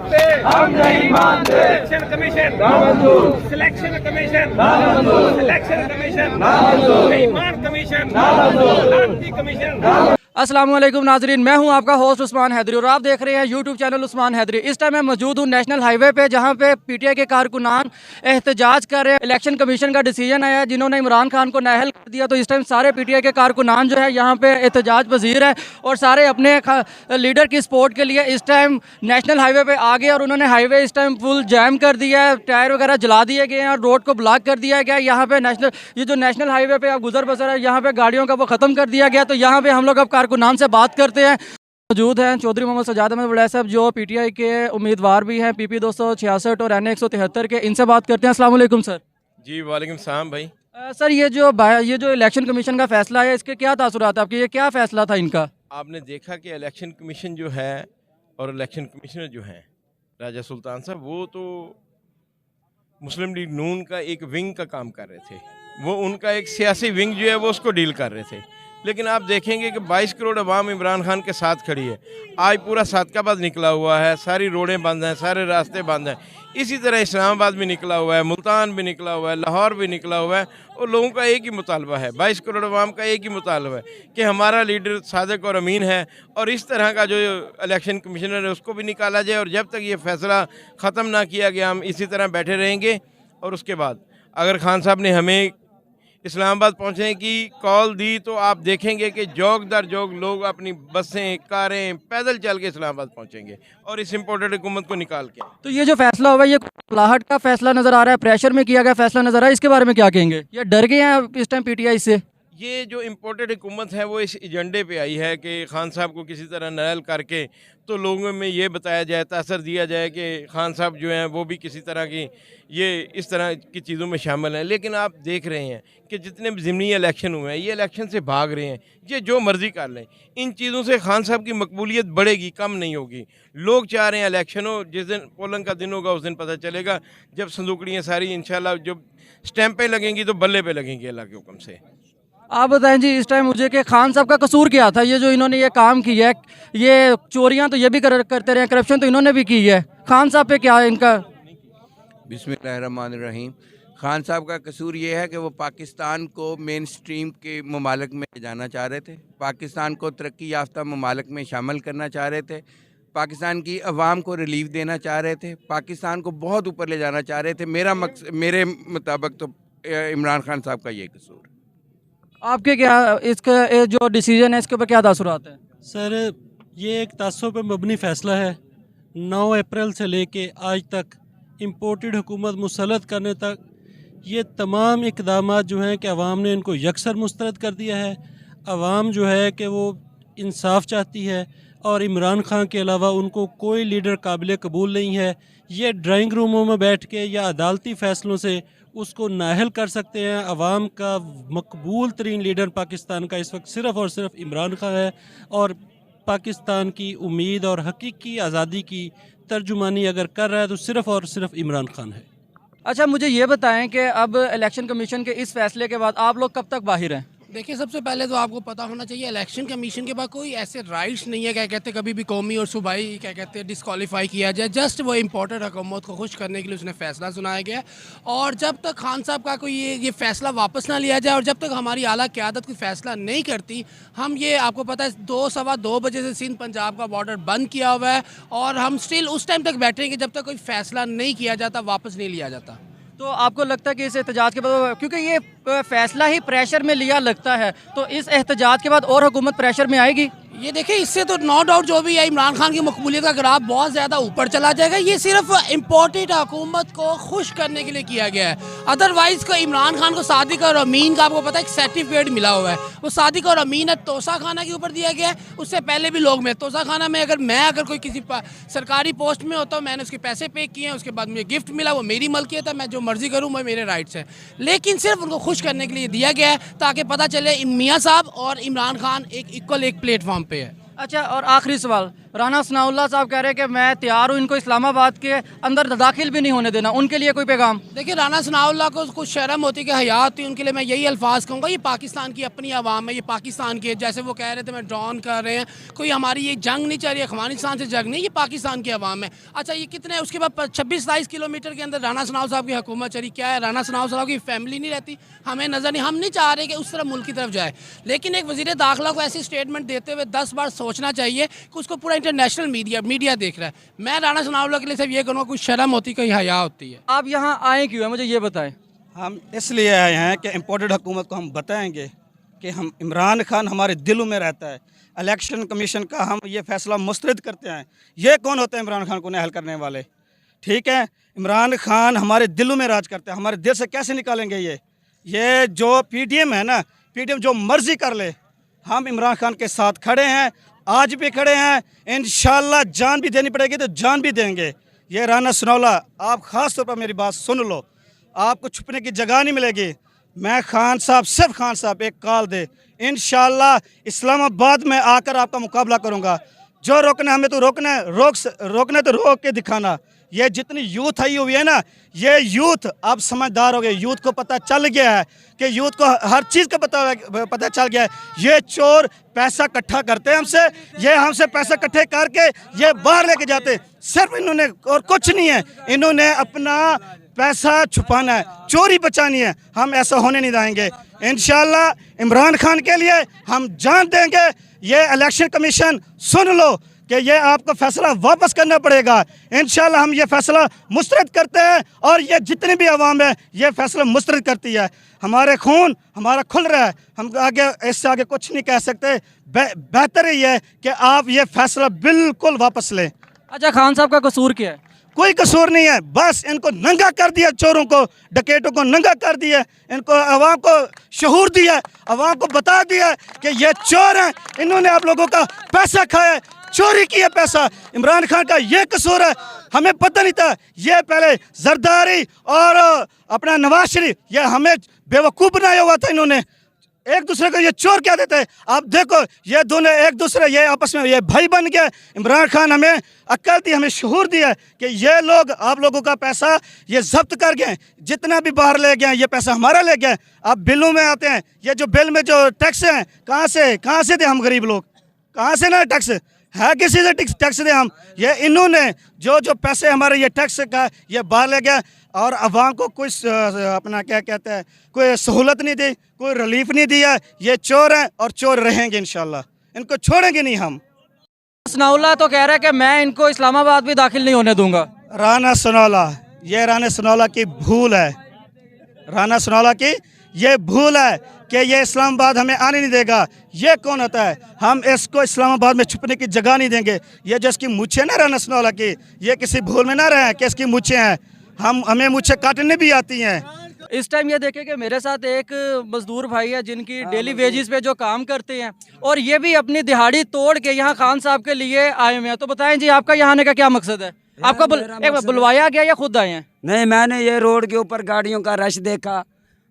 मानते, हम नहीं मानते। सिलेक्शन कमीशन नामंजूर, सिलेक्शन कमीशन नामंजूर, सिलेक्शन कमीशन नामंजूर, ईमान कमीशन नामंजूर, लानती कमीशन। अस्सलाम वालेकुम नाजरीन, मैं हूं आपका होस्ट उस्मान हैदरी और आप देख रहे हैं यूट्यूब चैनल उस्मान हैदरी। इस टाइम मैं मौजूद हूं नेशनल हाईवे पे, जहां पे पीटीआई के कारकुनान एहतजाज कर रहे हैं। इलेक्शन कमीशन का डिसीजन आया है जिन्होंने इमरान खान को नाअहल कर दिया, तो इस टाइम सारे पीटीआई के कारकुनान जो है यहाँ पे एहतजाज पजीर है और सारे अपने लीडर की सपोर्ट के लिए इस टाइम नेशनल हाईवे पे आ गए और उन्होंने हाईवे इस टाइम फुल जैम कर दिया है। टायर वगैरह जला दिए गए हैं और रोड को ब्लॉक कर दिया गया है। यहाँ पे ये जो नेशनल हाईवे पे गुजर बसर है, यहाँ पे गाड़ियों का वो ख़त्म कर दिया गया। तो यहाँ पे हम लोग अब कारकुनान से बात करते हैं। मौजूद हैं चौधरी मोहम्मद सजाद अहमद वलैद साहब, जो पीटीआई के उम्मीदवार भी हैं, पीपी 266 और NA 173 के। इनसे बात करते हैं। अस्सलाम वालेकुम सर। जी वालेकुम सलाम भाई। सर, ये जो इलेक्शन कमीशन का फैसला है, इसके क्या तासुरात है आपके? ये क्या फैसला था इनका? आपने देखा कि इलेक्शन कमीशन जो है और इलेक्शन कमिश्नर जो हैं राजा सुल्तान साहब, वो तो मुस्लिम लीग नून का एक विंग का काम कर रहे थे। वो उनका एक सियासी विंग जो है वो उसको डील कर रहे थे। लेकिन आप देखेंगे कि 22 करोड़ अवाम इमरान खान के साथ खड़ी है। आज पूरा सादकाबाद निकला हुआ है, सारी रोडें बंद हैं, सारे रास्ते बंद हैं। इसी तरह इस्लामाबाद भी निकला हुआ है, मुल्तान भी निकला हुआ है, लाहौर भी निकला हुआ है। और लोगों का एक ही मुतालबा है, 22 करोड़ अवाम का एक ही मुतालबा है कि हमारा लीडर सादिक और अमीन है। और इस तरह का जो इलेक्शन कमिश्नर है उसको भी निकाला जाए। और जब तक ये फैसला ख़त्म ना किया गया, हम इसी तरह बैठे रहेंगे। और उसके बाद अगर खान साहब ने हमें इस्लामाबाद पहुंचने की कॉल दी, तो आप देखेंगे कि जोग दर जोग लोग अपनी बसें, कारें, पैदल चल के इस्लामाबाद पहुंचेंगे और इस इम्पोर्टेड हुकूमत को निकाल के। तो ये जो फैसला हुआ, ये लाहट का फैसला नज़र आ रहा है, प्रेशर में किया गया फैसला नज़र आ रहा है, इसके बारे में क्या कहेंगे? ये डर गए हैं इस टाइम पीटीआई से? ये जो इम्पोर्टेड हुकूमत है वो इस एजेंडे पे आई है कि खान साहब को किसी तरह नाअहल करके तो लोगों में ये बताया जाए, तासर दिया जाए कि खान साहब जो हैं वो भी किसी तरह की ये इस तरह की चीज़ों में शामिल हैं। लेकिन आप देख रहे हैं कि जितने भी ज़िमनी इलेक्शन हुए हैं, ये इलेक्शन से भाग रहे हैं। ये जो मर्ज़ी कर लें, इन चीज़ों से खान साहब की मकबूलियत बढ़ेगी, कम नहीं होगी। लोग चाह रहे हैं इलेक्शन हो, जिस दिन पोलिंग का दिन होगा उस दिन पता चलेगा, जब संदूकड़ियाँ सारी इंशाल्लाह जब स्टैंपें लगेंगी तो बल्ले पे लगेंगी अल्लाह के हुक्म से। आप बताएं जी इस टाइम मुझे कि खान साहब का कसूर क्या था? ये जो इन्होंने ये काम किया है, ये चोरियां तो ये भी करते रहे, करप्शन तो इन्होंने भी की है। खान साहब पे क्या है इनका? बिस्मिल्लाहिर्रहमानिर्रहीम। खान साहब का कसूर ये है कि वो पाकिस्तान को मेन स्ट्रीम के ममालिक में जाना चाह रहे थे, पाकिस्तान को तरक्की याफ्ता ममालिक में शामिल करना चाह रहे थे, पाकिस्तान की अवाम को रिलीफ देना चाह रहे थे, पाकिस्तान को बहुत ऊपर ले जाना चाह रहे थे। मेरे मुताबिक तो इमरान खान साहब का ये कसूर। आपके क्या इसका जो डिसीजन है इसके ऊपर क्या तासुरात है? सर, ये एक तासुब पे मबनी फ़ैसला है। 9 अप्रैल से लेके आज तक इम्पोर्टेड हुकूमत मुसलत करने तक ये तमाम इक़दामात जो हैं कि अवाम ने इनको यकसर मुस्तरद कर दिया है। अवाम जो है कि वो इंसाफ चाहती है और इमरान खान के अलावा उनको कोई लीडर काबिल कबूल नहीं है। ये ड्राइंग रूमों में बैठ के या अदालती फ़ैसलों से उसको नाअहल कर सकते हैं। अवाम का मकबूल तरीन लीडर पाकिस्तान का इस वक्त सिर्फ़ और सिर्फ इमरान खान है और पाकिस्तान की उम्मीद और हकीकी आज़ादी की तर्जुमानी अगर कर रहा है तो सिर्फ़ और सिर्फ इमरान खान है। अच्छा, मुझे ये बताएं कि अब इलेक्शन कमीशन के इस फैसले के बाद आप लोग कब तक बाहर हैं? देखिए, सबसे पहले तो आपको पता होना चाहिए इलेक्शन कमीशन के पास कोई ऐसे राइट्स नहीं है क्या कहते कभी भी कौमी और सूबाई क्या कहते हैं डिस्क्वालीफाई किया जाए। जस्ट वो इम्पोर्टेड हुकूमत को खुश करने के लिए उसने फैसला सुनाया गया। और जब तक खान साहब का कोई ये फैसला वापस ना लिया जाए और जब तक हमारी आला क़यादत कोई फैसला नहीं करती, हम ये आपको पता है 2 सवा 2 बजे से सिंध पंजाब का बॉर्डर बंद किया हुआ है और हम स्टिल उस टाइम तक बैठेंगे जब तक कोई फैसला नहीं किया जाता, वापस नहीं लिया जाता। तो आपको लगता है कि इस एहतजाज के बाद, क्योंकि ये फैसला ही प्रेशर में लिया लगता है, तो इस एहतजाज के बाद और हुकूमत प्रेशर में आएगी? ये देखिए, इससे तो नो डाउट जो भी है इमरान खान की मकबूलियत का ग्राफ बहुत ज़्यादा ऊपर चला जाएगा। ये सिर्फ इम्पोर्टेड हुकूमत को खुश करने के लिए किया गया है। अदरवाइज़ को इमरान खान को सादिक और अमीन का आपको पता है एक सर्टिफिकेट मिला हुआ है। वो सादिक और अमीन है तोसा खाना के ऊपर दिया गया है। उससे पहले भी लोग में तोसा खाना में अगर कोई किसी सरकारी पोस्ट में होता हूँ, मैंने उसके पैसे पे किए हैं, उसके बाद मुझे गिफ्ट मिला, वो मेरी मलकियत है, मैं जो मर्जी करूँ वो मेरे राइट्स हैं। लेकिन सिर्फ उनको खुश करने के लिए दिया गया है ताकि पता चले मियाँ साहब और इमरान खान एक इक्वल एक प्लेटफॉर्म पे है। अच्छा, और आखिरी सवाल, राना सनाउल्लाह साहब कह रहे हैं कि मैं तैयार हूँ इनको इस्लामाबाद के अंदर दाखिल भी नहीं होने देना, उनके लिए कोई पैगाम? देखिए, राना सनाउल्लाह को कुछ शर्म होती कि हया होती, उनके लिए मैं यही अल्फाज कहूँगा, ये पाकिस्तान की अपनी आवाम है, ये पाकिस्तान की है। जैसे वो कह रहे थे मैं ड्रॉन कर रहे हैं, कोई हमारी ये जंग नहीं चल रही, अफगानिस्तान से जंग नहीं, ये पाकिस्तान की आवाम है। अच्छा, ये कितने उसके बाद 26-27 किलोमीटर के अंदर राना सनाउल्लाह साहब की हुकूमत चली, क्या है राना सनाउल्लाह साहब की फैमिली नहीं रहती? हमें नज़र नहीं, हम नहीं चाह रहे कि उस तरफ मुल्क की तरफ जाए, लेकिन एक वज़ीर दाखिला को ऐसी स्टेटमेंट देते हुए 10 बार सोचना चाहिए कि उसको पूरा इंटरनेशनल मीडिया देख रहा है। मैं राना सनाउल्लाह के लिए सिर्फ ये कहूँगा, कोई शर्म होती, कोई हया होती है। आप यहाँ आए क्यों है, मुझे ये बताएं। हम इसलिए आए हैं कि इम्पोर्टेड हुकूमत को हम बताएंगे कि हम इमरान खान हमारे दिलों में रहता है। इलेक्शन कमीशन का हम ये फैसला मुस्तरद करते हैं। ये कौन होते हैं इमरान खान को नाअहल करने वाले? ठीक है, इमरान खान हमारे दिलों में राज करते हैं, हमारे दिल से कैसे निकालेंगे ये जो पीटीएम है ना, पीटीएम जो मर्जी कर ले, हम इमरान खान के साथ खड़े हैं, आज भी खड़े हैं, इंशाल्लाह जान भी देनी पड़ेगी तो जान भी देंगे। ये राना सनाउल्लाह, आप ख़ास तौर पर मेरी बात सुन लो, आपको छुपने की जगह नहीं मिलेगी। मैं खान साहब, सिर्फ खान साहब एक कॉल दे, इंशाल्लाह इस्लामाबाद में आकर आपका मुकाबला करूँगा। जो रोकना हमें तो रोकना है, रोकना तो रोक के दिखाना। ये जितनी यूथ आई हुई है ना, ये यूथ अब समझदार हो गए, यूथ को पता चल गया है कि यूथ को हर चीज़ का पता चल गया है। ये चोर पैसा इकट्ठा करते हैं हमसे, ये हमसे पैसा इकट्ठे करके ये बाहर लेके जाते, सिर्फ इन्होंने और कुछ नहीं है, इन्होंने अपना पैसा छुपाना है, चोरी बचानी है। हम ऐसा होने नहीं देंगे। इंशाल्लाह इमरान खान के लिए हम जान देंगे। ये इलेक्शन कमीशन सुन लो कि ये आपको फैसला वापस करना पड़ेगा। इंशाल्लाह हम ये फैसला मुस्तरद करते हैं और ये जितनी भी आवाम है ये फैसला मुस्तरद करती है। हमारे खून हमारा खुल रहा है, हम आगे इससे आगे कुछ नहीं कह सकते। बेहतर ही है कि आप ये फैसला बिल्कुल वापस लें। अच्छा, खान साहब का कसूर क्या है? कोई कसूर नहीं है, बस इनको नंगा कर दिया, चोरों को डकैतों को नंगा कर दिया, इनको आवाम को शऊर दिया, आवाम को बता दिया कि ये चोर हैं, इन्होंने आप लोगों का पैसा खाया, चोरी किया पैसा। इमरान खान का ये कसूर है, हमें पता नहीं था। ये पहले जरदारी और अपना नवाज शरीफ, ये हमें बेवकूफ़ बनाया हुआ था। इन्होंने एक दूसरे को ये चोर क्या देते हैं। आप देखो ये दोनों एक दूसरे ये आपस में ये भाई बन गए। इमरान खान हमें अक्ल दी, हमें शऊर दिया कि ये लोग आप लोगों का पैसा ये जब्त कर गए, जितना भी बाहर ले गए ये पैसा हमारा ले गए। अब बिलों में आते हैं, ये जो बिल में जो टैक्स हैं कहाँ से दे हम गरीब लोग, कहाँ से ना टैक्स है, किसी से टैक्स दे हम। ये इन्होंने जो पैसे हमारे ये टैक्स का ये बाहर ले गया और अवाम को कोई अपना क्या कहते हैं कोई सहूलत नहीं दी, कोई रिलीफ नहीं दिया। ये चोर हैं और चोर रहेंगे इंशाल्लाह, इनको छोड़ेंगे नहीं हम। सनाउल्लाह तो कह रहा है कि मैं इनको इस्लामाबाद भी दाखिल नहीं होने दूंगा। राना सनाउल्लाह, ये राना सनाउल्लाह की भूल है, राना सनाउल्लाह की ये भूल है कि ये इस्लामाबाद हमें आने नहीं देगा। ये कौन होता है? हम इसको इस्लामाबाद में छुपने की जगह नहीं देंगे। ये जो इसकी मूछें ना राना सनाउल्लाह की, ये किसी भूल में ना रहे कि इसकी मूछें हैं, हमें मूछें काटने भी आती हैं। इस टाइम ये देखें कि मेरे साथ एक मजदूर भाई है जिनकी डेली वेजेस पे जो काम करते हैं और ये भी अपनी दिहाड़ी तोड़ के यहाँ खान साहब के लिए आए हुए हैं। तो बताएं जी, आपका यहाँ आने का क्या मकसद है? आपका बुलवाया गया या खुद आए हैं? नहीं, मैंने ये रोड के ऊपर गाड़ियों का रश देखा।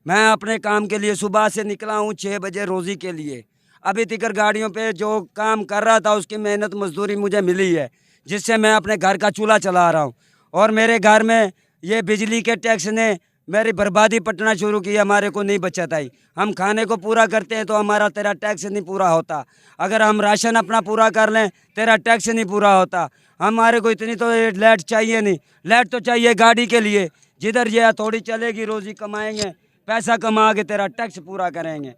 मैं अपने काम के लिए सुबह से निकला हूँ 6 बजे रोज़ी के लिए। अभी तक गाड़ियों पे जो काम कर रहा था उसकी मेहनत मजदूरी मुझे मिली है, जिससे मैं अपने घर का चूल्हा चला रहा हूँ। और मेरे घर में ये बिजली के टैक्स ने मेरी बर्बादी पटना शुरू की, हमारे को नहीं बचत आई। हम खाने को पूरा करते हैं तो हमारा तेरा टैक्स नहीं पूरा होता। अगर हम राशन अपना पूरा कर लें तेरा टैक्स नहीं पूरा होता। हमारे को इतनी तो लाइट चाहिए नहीं, लाइट तो चाहिए गाड़ी के लिए। जिधर ये थोड़ी चलेगी रोज़ी कमाएंगे, पैसा कमा के तेरा टैक्स पूरा करेंगे।